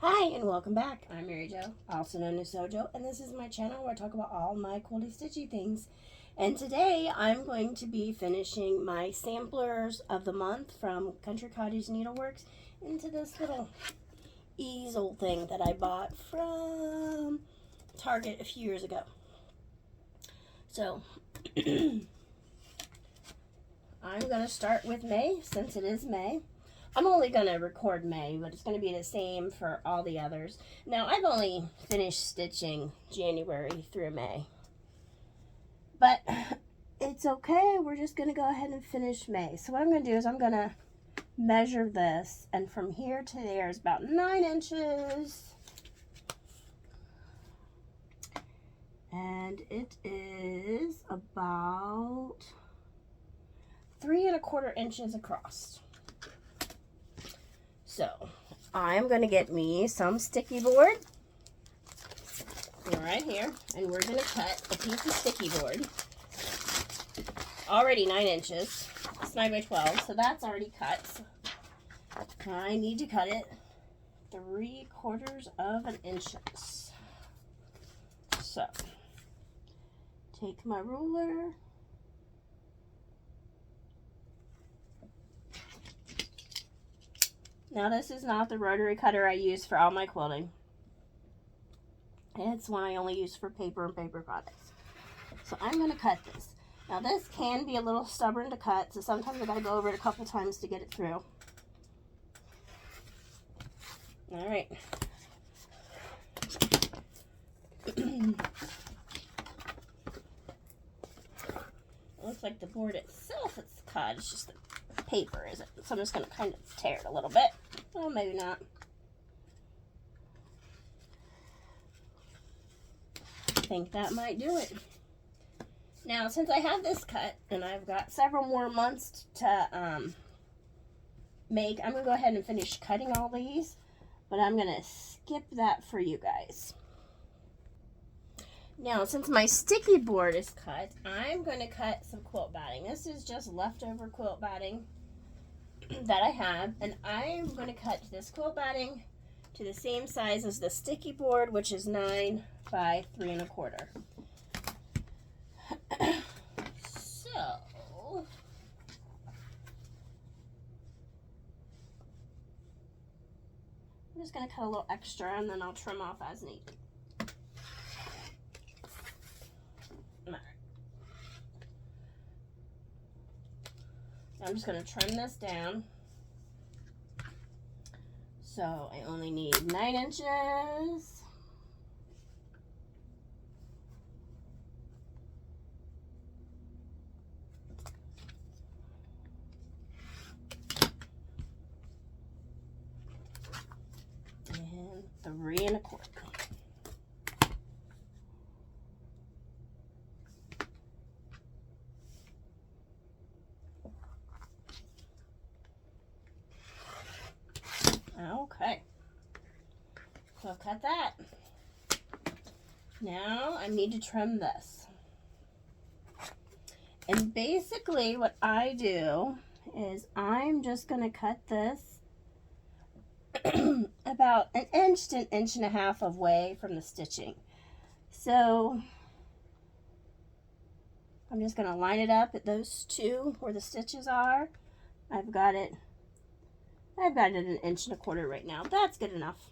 Hi and welcome back. I'm Mary Jo, also known as Sojo, and this is my channel where I talk about all my quilty stitchy things. And today I'm going to be finishing my samplers of the month from Country Cottage Needleworks into this little easel thing that I bought from Target a few years ago. So I'm going to start with May since it is May. I'm only going to record May, but it's going to be the same for all the others. Now, I've only finished stitching January through May. But it's okay. We're just going to go ahead and finish May. So what I'm going to do is I'm going to measure this. And from here to there is about 9 inches. And it is about 3 1/4 inches across. So, I'm going to get me some sticky board right here, and we're going to cut a piece of sticky board, already 9 inches, it's 9 by 12, so that's already cut. I need to cut it 3/4 inches. So, take my ruler. Now this is not the rotary cutter I use for all my quilting. It's one I only use for paper and paper products. So I'm going to cut this. Now this can be a little stubborn to cut, so sometimes I got to go over it a couple times to get it through. Alright. It looks like the board itself is cut, it's just the paper isn't. So I'm just going to kind of tear it a little bit. Well, maybe not. I think that might do it. Now, since I have this cut, and I've got several more months to make, I'm going to go ahead and finish cutting all these, but I'm going to skip that for you guys. Now, since my sticky board is cut, I'm going to cut some quilt batting. This is just leftover quilt batting that I have, and I'm going to cut this quilt batting to the same size as the sticky board, which is 9 by 3 1/4. So I'm just going to cut a little extra, and then I'll trim off as needed. I'm just going to trim this down. So I only need 9 inches. And 3 1/4. Okay, so I've cut that. Now I need to trim this. And basically what I do is I'm just going to cut this about 1 inch to 1.5 inches away from the stitching. So I'm just going to line it up at those two where the stitches are. I've got it at 1.25 inches right now. That's good enough.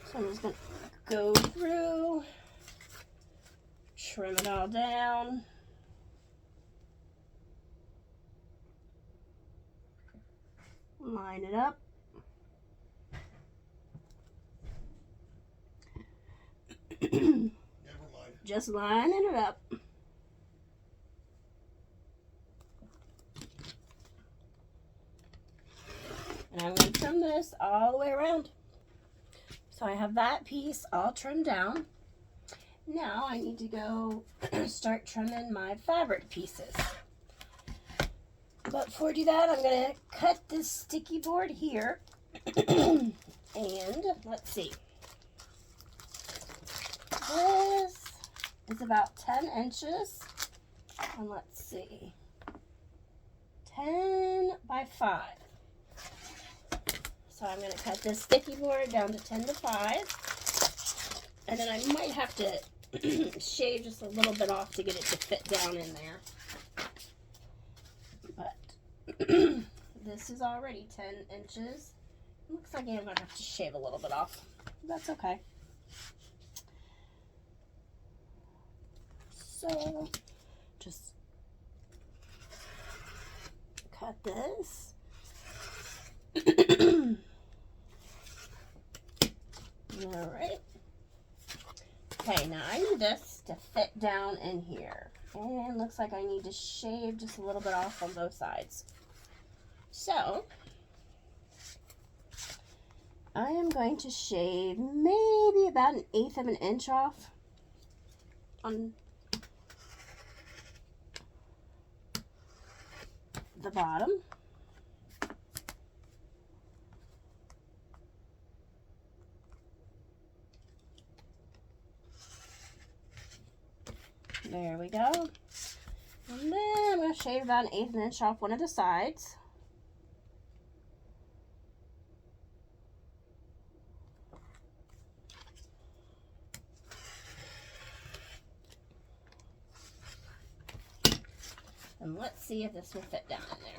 So I'm just going to go through, trim it all down. Line it up. Just lining it up. And I'm going to trim this all the way around. So I have that piece all trimmed down. Now I need to go start trimming my fabric pieces. But before I do that, I'm going to cut this sticky board here. And let's see. This is about 10 inches. And let's see. 10 by 5. So I'm going to cut this sticky board down to 10 to 5. And then I might have to shave just a little bit off to get it to fit down in there. But this is already 10 inches. Looks like I'm going to have to shave a little bit off. That's okay. So just cut this. All right. Okay, now I need this to fit down in here. And it looks like I need to shave just a little bit off on both sides. So I am going to shave maybe about 1/8 of an inch off on the bottom. There we go. And then I'm going to shave about 1/8 inch off one of the sides. And let's see if this will fit down in there.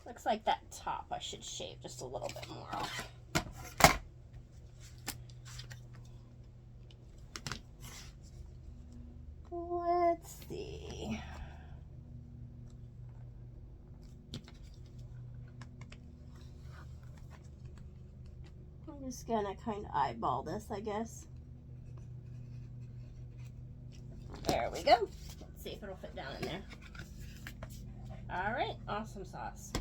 Looks like that top I should shave just a little bit more off. Let's see. I'm just gonna kind of eyeball this, I guess. There we go. Let's see if it'll fit down in there. All right, awesome sauce.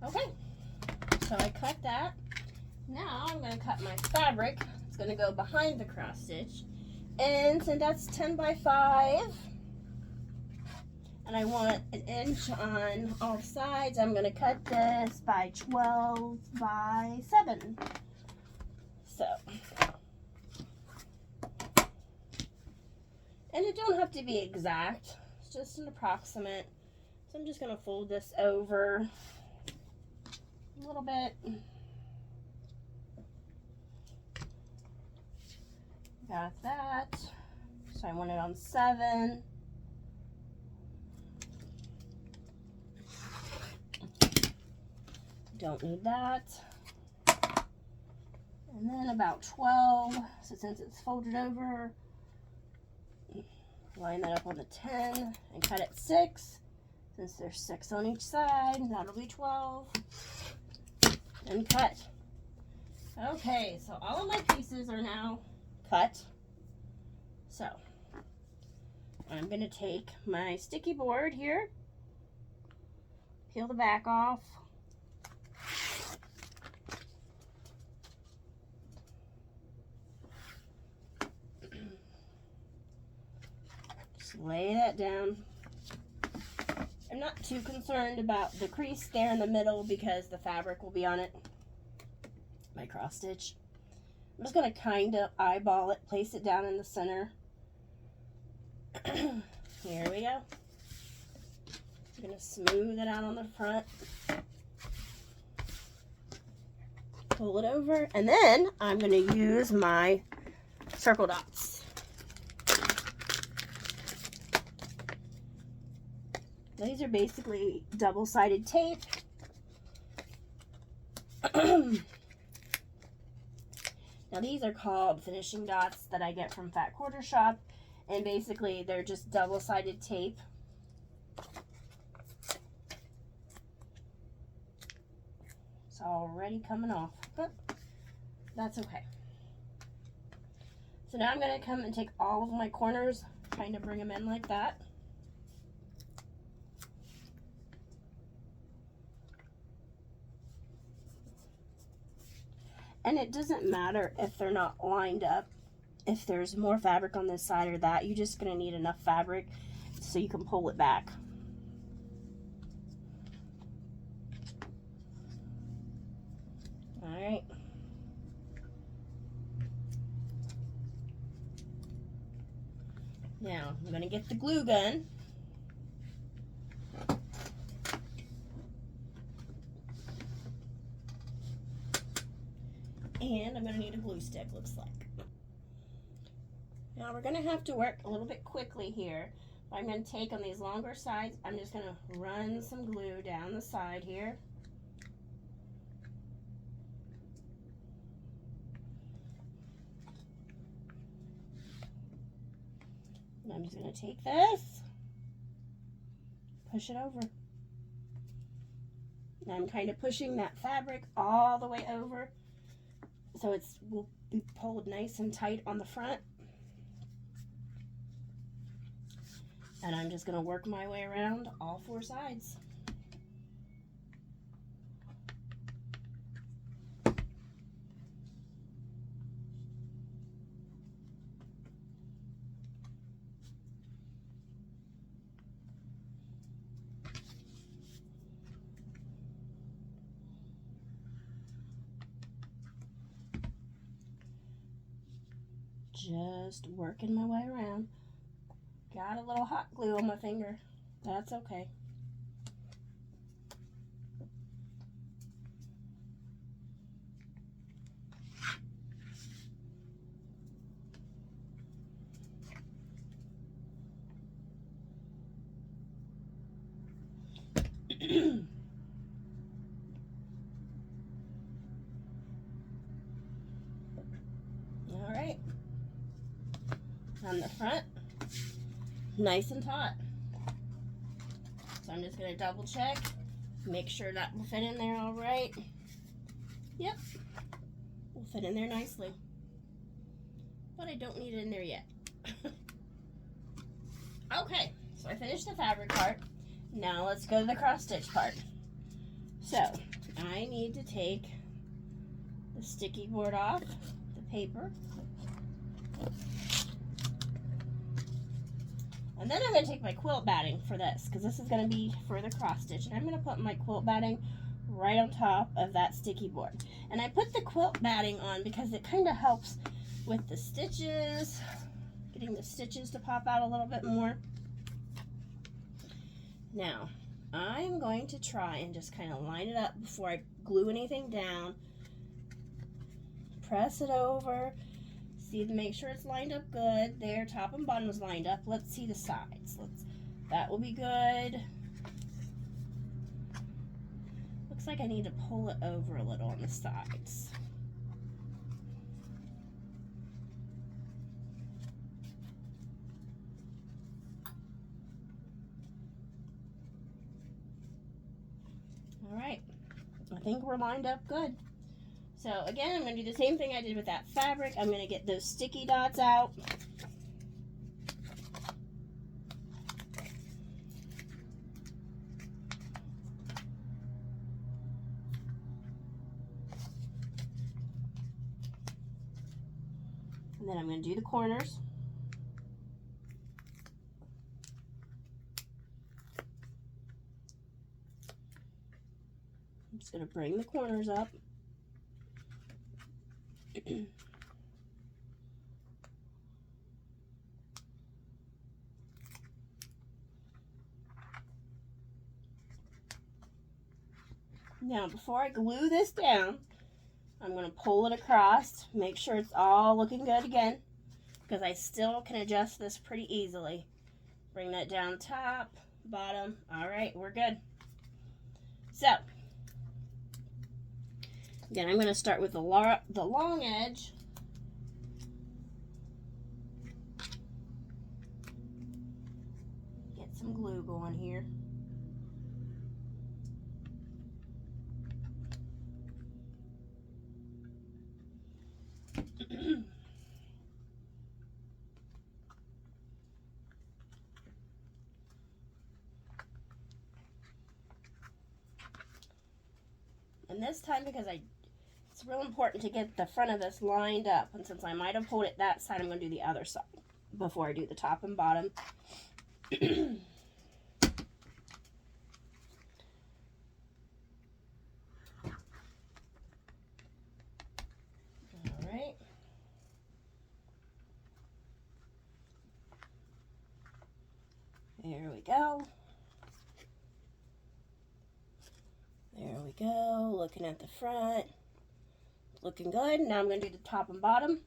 Okay, so I cut that. Now I'm going to cut my fabric. It's going to go behind the cross stitch. And since that's 10 by 5, and I want 1 inch on all sides, I'm going to cut this by 12 by 7. So, and it don't have to be exact. It's just an approximate. So I'm just going to fold this over a little bit. Got that. So I want it on 7. Don't need that. And then about 12. So since it's folded over, line that up on the 10 and cut it 6. Since there's 6 on each side, that'll be 12. And cut. Okay, so all of my pieces are now cut. So I'm going to take my sticky board here, peel the back off, just lay that down. I'm not too concerned about the crease there in the middle because the fabric will be on it, my cross stitch. I'm just going to kind of eyeball it, place it down in the center. Here we go. I'm going to smooth it out on the front. Pull it over. And then I'm going to use my circle dots. These are basically double-sided tape. Now these are called finishing dots that I get from Fat Quarter Shop, and basically they're just double-sided tape. It's already coming off, but that's okay. So now I'm going to come and take all of my corners, kind of bring them in like that. And it doesn't matter if they're not lined up. If there's more fabric on this side or that, you're just going to need enough fabric so you can pull it back. Alright. Now, I'm going to get the glue gun. And I'm going to need a glue stick, looks like. Now we're going to have to work a little bit quickly here. I'm going to take on these longer sides, I'm just going to run some glue down the side here. And I'm just going to take this, push it over. And I'm kind of pushing that fabric all the way over so it will be pulled nice and tight on the front. And I'm just going to work my way around all four sides. Just working my way around. Got a little hot glue on my finger. That's okay. All right. On the front, nice and taut. So I'm just going to double check, make sure that will fit in there all right. Yep, will fit in there nicely. But I don't need it in there yet. Okay, so I finished the fabric part. Now let's go to the cross stitch part. So I need to take the sticky board off, the paper. And then I'm going to take my quilt batting for this, because this is going to be for the cross stitch. And I'm going to put my quilt batting right on top of that sticky board. And I put the quilt batting on because it kind of helps with the stitches, getting the stitches to pop out a little bit more. Now, I'm going to try and just kind of line it up before I glue anything down. Press it over. See, to make sure it's lined up good. There, top and bottom is lined up. Let's see the sides. That will be good. Looks like I need to pull it over a little on the sides. All right, I think we're lined up good. So again, I'm going to do the same thing I did with that fabric. I'm going to get those sticky dots out. And then I'm going to do the corners. I'm just going to bring the corners up. Now, before I glue this down, I'm going to pull it across, make sure it's all looking good again, because I still can adjust this pretty easily. Bring that down top, bottom. All right, we're good. So, again, I'm going to start with the long edge. Get some glue going here. And this time, because it's real important to get the front of this lined up, and since I might have pulled it that side, I'm going to do the other side before I do the top and bottom. All right. we go. There we go. Looking at the front. Looking good. Now I'm going to do the top and bottom.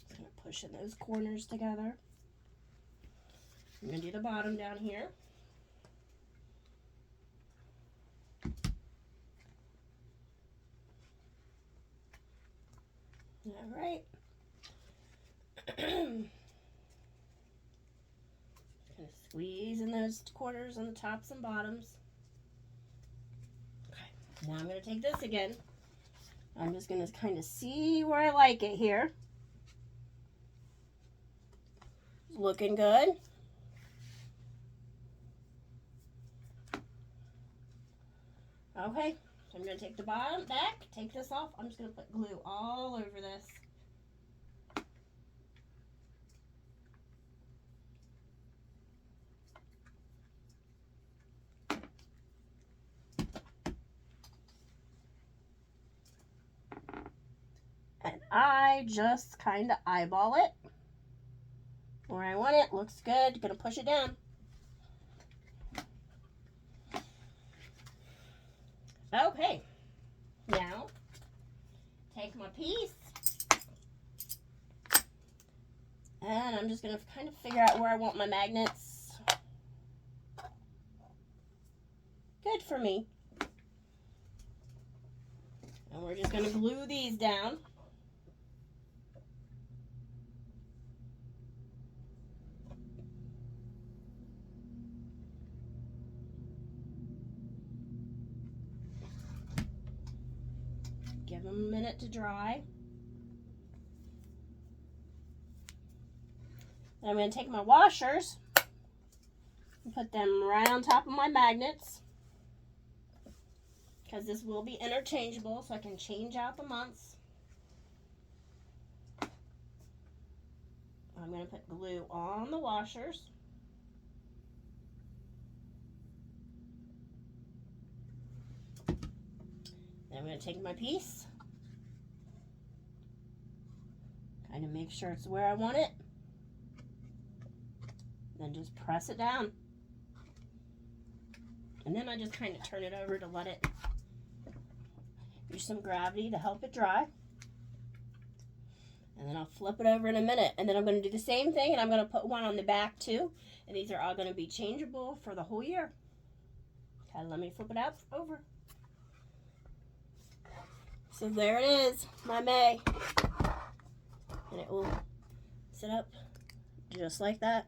Just going to push in those corners together. I'm going to do the bottom down here. All right. Kind of squeeze in those corners on the tops and bottoms. Okay. Now I'm going to take this again. I'm just going to kind of see where I like it here. Looking good. Okay. I'm going to take the bottom back, take this off. I'm just going to put glue all over this. And I just kind of eyeball it. Where I want it, looks good. Going to push it down. Okay. Now, take my piece, and I'm just going to kind of figure out where I want my magnets. Good for me. And we're just going to glue these down. Give them a minute to dry. And I'm going to take my washers and put them right on top of my magnets, because this will be interchangeable, so I can change out the months. I'm going to put glue on the washers. I'm going to take my piece, kind of make sure it's where I want it, then just press it down. And then I just kind of turn it over to let it use some gravity to help it dry. And then I'll flip it over in a minute. And then I'm going to do the same thing, and I'm going to put one on the back too. And these are all going to be changeable for the whole year. Okay, let me flip it out over. So there it is, my May. And it will sit up just like that.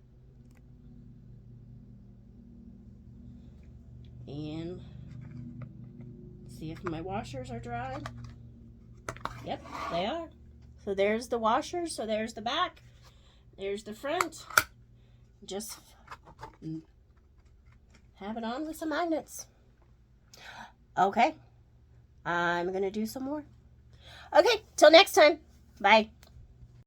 And see if my washers are dry. Yep, they are. So there's the washers, so there's the back. There's the front. Just have it on with some magnets. Okay. I'm going to do some more. Okay, till next time. Bye.